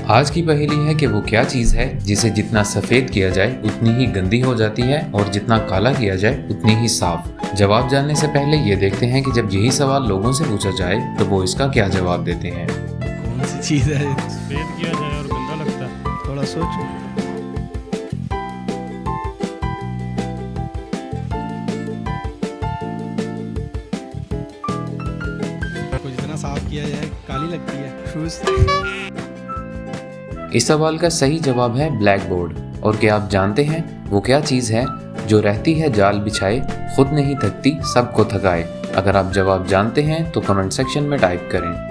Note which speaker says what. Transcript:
Speaker 1: आज की पहेली है कि वो क्या चीज़ है जिसे जितना सफ़ेद किया जाए उतनी ही गंदी हो जाती है और जितना काला किया जाए उतनी ही साफ। जवाब जानने से पहले ये देखते हैं कि जब यही सवाल लोगों से पूछा जाए तो वो इसका क्या जवाब देते हैं।
Speaker 2: कौन सी चीज़ है?
Speaker 3: सफेद किया जाए और गंदा लगता है।
Speaker 2: थोड़ा सोचो। को जितना साफ किया जाए काली लगती है। शूज।
Speaker 1: इस सवाल का सही जवाब है ब्लैक बोर्ड। और क्या आप जानते हैं वो क्या चीज़ है जो रहती है जाल बिछाए, खुद नहीं थकती सबको थकाए। अगर आप जवाब जानते हैं तो कमेंट सेक्शन में टाइप करें।